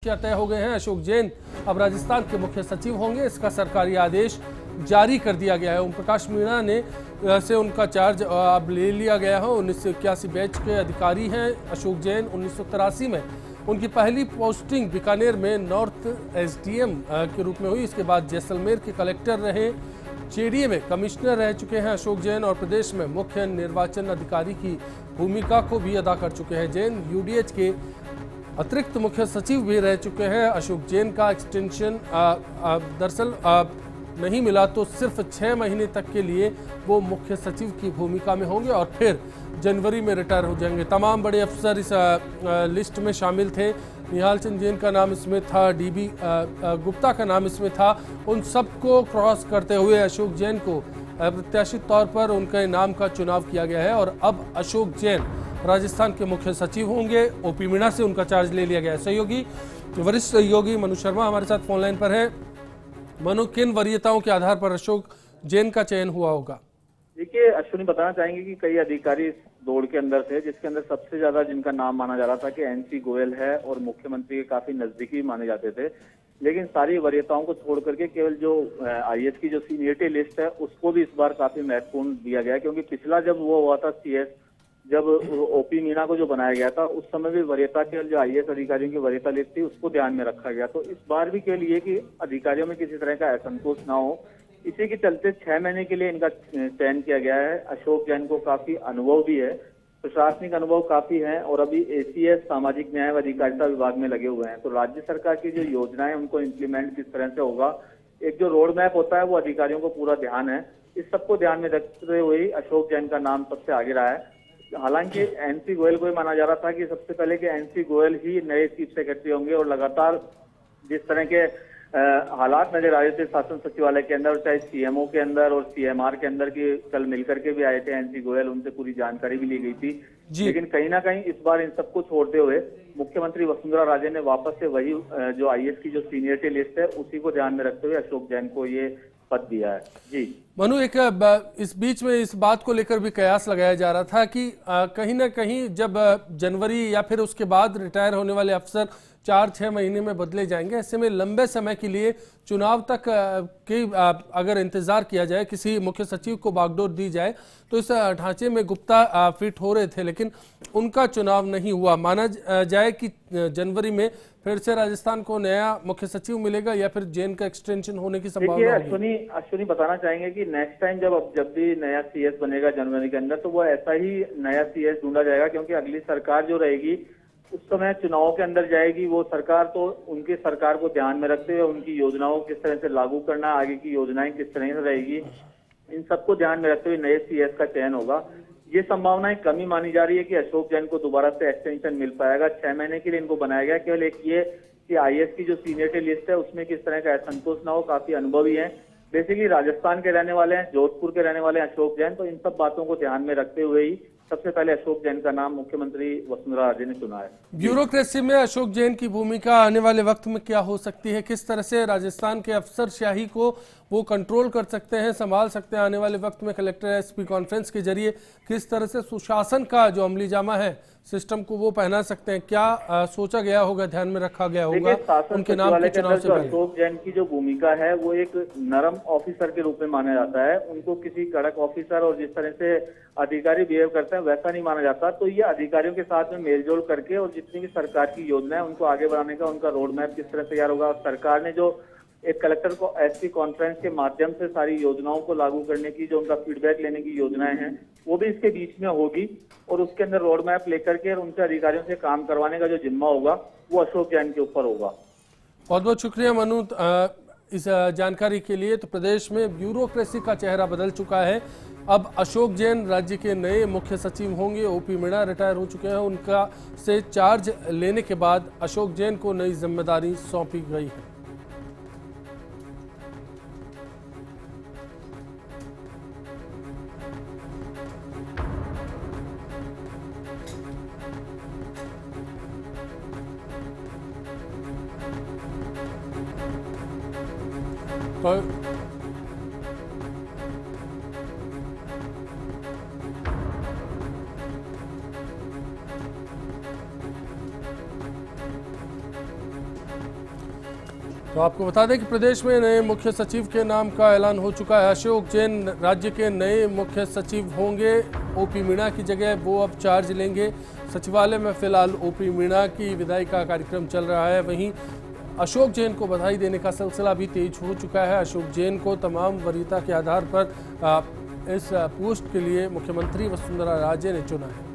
तय हो गए हैं। अशोक जैन अब राजस्थान के मुख्य सचिव होंगे। इसका सरकारी आदेश जारी कर दिया गया है। ओम प्रकाश मीणा ने से उनका चार्ज अब ले लिया गया है। 1981 बैच के अधिकारी हैं अशोक जैन। 1983 में उनकी पहली पोस्टिंग बीकानेर में नॉर्थ एसडीएम के रूप में हुई। इसके बाद जैसलमेर के कलेक्टर रहे। चेडीए में कमिश्नर रह चुके हैं अशोक जैन और प्रदेश में मुख्य निर्वाचन अधिकारी की भूमिका को भी अदा कर चुके हैं। जैन यूडीएच के अतिरिक्त मुख्य सचिव भी रह चुके हैं। अशोक जैन का एक्सटेंशन दरअसल नहीं मिला तो सिर्फ 6 महीने तक के लिए वो मुख्य सचिव की भूमिका में होंगे और फिर जनवरी में रिटायर हो जाएंगे। तमाम बड़े अफसर इस लिस्ट में शामिल थे। निहाल चंद जैन का नाम इसमें था, डीबी गुप्ता का नाम इसमें था। उन सबको क्रॉस करते हुए अशोक जैन को प्रत्याशित तौर पर उनके नाम का चुनाव किया गया है और अब अशोक जैन राजस्थान के मुख्य सचिव होंगे। ओपी मीणा से उनका चार्ज ले लिया गया है। सहयोगी वरिष्ठ सहयोगी मनु शर्मा हमारे साथ फोन लाइन पर है। मनु, किन वरीयताओं के आधार पर अशोक जैन का चयन हुआ होगा? देखिए, अश्विनी बताना चाहेंगे कि कई अधिकारी इस दौड़ के अंदर थे, जिसके अंदर सबसे ज्यादा जिनका नाम माना जा रहा था कि एनसी गोयल है और मुख्यमंत्री के काफी नजदीकी माने जाते थे। लेकिन सारी वरीयताओं को छोड़ करके केवल जो आईएएस की जो सीनियरिटी लिस्ट है उसको भी इस बार काफी महत्वपूर्ण दिया गया, क्योंकि पिछला जब वो हुआ था सीएस, जब ओपी मीणा को जो बनाया गया था उस समय भी वरीयता के जो आईएएस अधिकारियों की वरीयता लिस्ट थी उसको ध्यान में रखा गया। तो इस बार भी केवल ये कि अधिकारियों में किसी तरह का असंतोष ना हो, इसी के चलते 6 महीने के लिए इनका चयन किया गया है। अशोक जैन को काफी अनुभव भी है, प्रशासनिक अनुभव काफी है और अभी एसीएस सामाजिक न्याय व अधिकारिता विभाग में लगे हुए हैं। तो राज्य सरकार की जो योजनाएं उनको इम्प्लीमेंट किस तरह से होगा, एक जो रोड मैप होता है वो अधिकारियों को पूरा ध्यान है। इस सबको ध्यान में रखते हुए अशोक जैन का नाम सबसे आगे रहा है। हालांकि एनसी गोयल को माना जा रहा था कि सबसे पहले कि एनसी गोयल ही नए चीफ सेक्रेटरी होंगे और लगातार जिस तरह के हालात नजर आ रहे थे शासन सचिवालय के अंदर, चाहे सीएमओ के अंदर और सीएमआर के अंदर की कल मिलकर के भी आए थे एनसी गोयल, उनसे पूरी जानकारी भी ली गई थी। लेकिन कहीं ना कहीं इस बार इन सबको छोड़ते हुए मुख्यमंत्री वसुंधरा राजे ने वापस से वही जो आईएएस की जो सीनियरिटी लिस्ट है उसी को ध्यान में रखते हुए अशोक जैन को ये पद दिया है। जी मनु, एक इस बीच में इस बात को लेकर भी कयास लगाया जा रहा था कि कहीं ना कहीं जब जनवरी या फिर उसके बाद रिटायर होने वाले अफसर 4-6 महीने में बदले जाएंगे, ऐसे में लंबे समय के लिए चुनाव तक के अगर इंतजार किया जाए, किसी मुख्य सचिव को बागडोर दी जाए, तो इस ढांचे में गुप्ता फिट हो रहे थे लेकिन उनका चुनाव नहीं हुआ। माना जाए कि जनवरी में फिर से राजस्थान को नया मुख्य सचिव मिलेगा या फिर जैन का एक्सटेंशन होने की संभावना होगी? अश्विनी बताना चाहेंगे कि नेक्स्ट टाइम जब भी नया सीएस बनेगा जनवरी के अंदर, तो वो ऐसा ही नया सीएस ढूंढा जाएगा, क्योंकि अगली सरकार जो रहेगी उस समय चुनाव के अंदर जाएगी। वो सरकार तो उनकी सरकार को ध्यान में रखते हुए उनकी योजनाओं किस तरह से लागू करना, आगे की योजनाएं किस तरह से रहेगी, इन सबको ध्यान में रखते हुए नए सीएस का चयन होगा। ये संभावनाएं कमी मानी जा रही है कि अशोक जैन को दोबारा से एक्सटेंशन मिल पाएगा। 6 महीने के लिए इनको बनाया गया। केवल एक ये कि आईएएस की जो सीनियरिटी लिस्ट है उसमें किस तरह का असंतोष ना हो, काफी अनुभवी है, बेसिकली राजस्थान के रहने वाले हैं, जोधपुर के रहने वाले हैं अशोक जैन। तो इन सब बातों को ध्यान में रखते हुए ही सबसे पहले अशोक जैन का नाम मुख्यमंत्री वसुंधरा राजे ने चुना है। ब्यूरोक्रेसी में अशोक जैन की भूमिका आने वाले वक्त में क्या हो सकती है? किस तरह से राजस्थान के अफसरशाही को वो कंट्रोल कर सकते हैं, संभाल सकते हैं? आने वाले वक्त में कलेक्टर एसपी कॉन्फ्रेंस के जरिए किस तरह से सुशासन का जो अमली जामा है सिस्टम को वो पहना सकते हैं? क्या सोचा गया होगा, ध्यान में रखा गया होगा उनके नाम के चुनाव से पहले? अशोक जैन की जो भूमिका है वो एक नरम ऑफिसर के रूप में माना जाता है। उनको किसी कड़क ऑफिसर और जिस तरह से अधिकारी बिहेव करते हैं वैसा नहीं माना जाता। तो ये अधिकारियों के साथ में मेलजोल करके और जितनी भी सरकार की योजना है उनको आगे बढ़ाने का उनका रोड मैप किस तरह तैयार होगा। सरकार ने जो एक कलेक्टर को एसपी कॉन्फ्रेंस के माध्यम से सारी योजनाओं को लागू करने की जो उनका फीडबैक लेने की योजनाएं हैं वो भी इसके बीच में होगी और उसके अंदर रोड मैप लेकर के उनसे अधिकारियों से काम करवाने का जो जिम्मा होगा वो अशोक जैन के ऊपर होगा। बहुत बहुत शुक्रिया मनु इस जानकारी के लिए। तो प्रदेश में ब्यूरोक्रेसी का चेहरा बदल चुका है। अब अशोक जैन राज्य के नए मुख्य सचिव होंगे। ओपी मीणा रिटायर हो चुके हैं, उनका से चार्ज लेने के बाद अशोक जैन को नई जिम्मेदारी सौंपी गई है। तो तो आपको बता दें कि प्रदेश में नए मुख्य सचिव के नाम का ऐलान हो चुका है। अशोक जैन राज्य के नए मुख्य सचिव होंगे। ओपी मीणा की जगह वो अब चार्ज लेंगे। सचिवालय में फिलहाल ओपी मीणा की विदाई का कार्यक्रम चल रहा है। वहीं अशोक जैन को बधाई देने का सिलसिला भी तेज हो चुका है। अशोक जैन को तमाम वरीयता के आधार पर इस पोस्ट के लिए मुख्यमंत्री वसुंधरा राजे ने चुना है।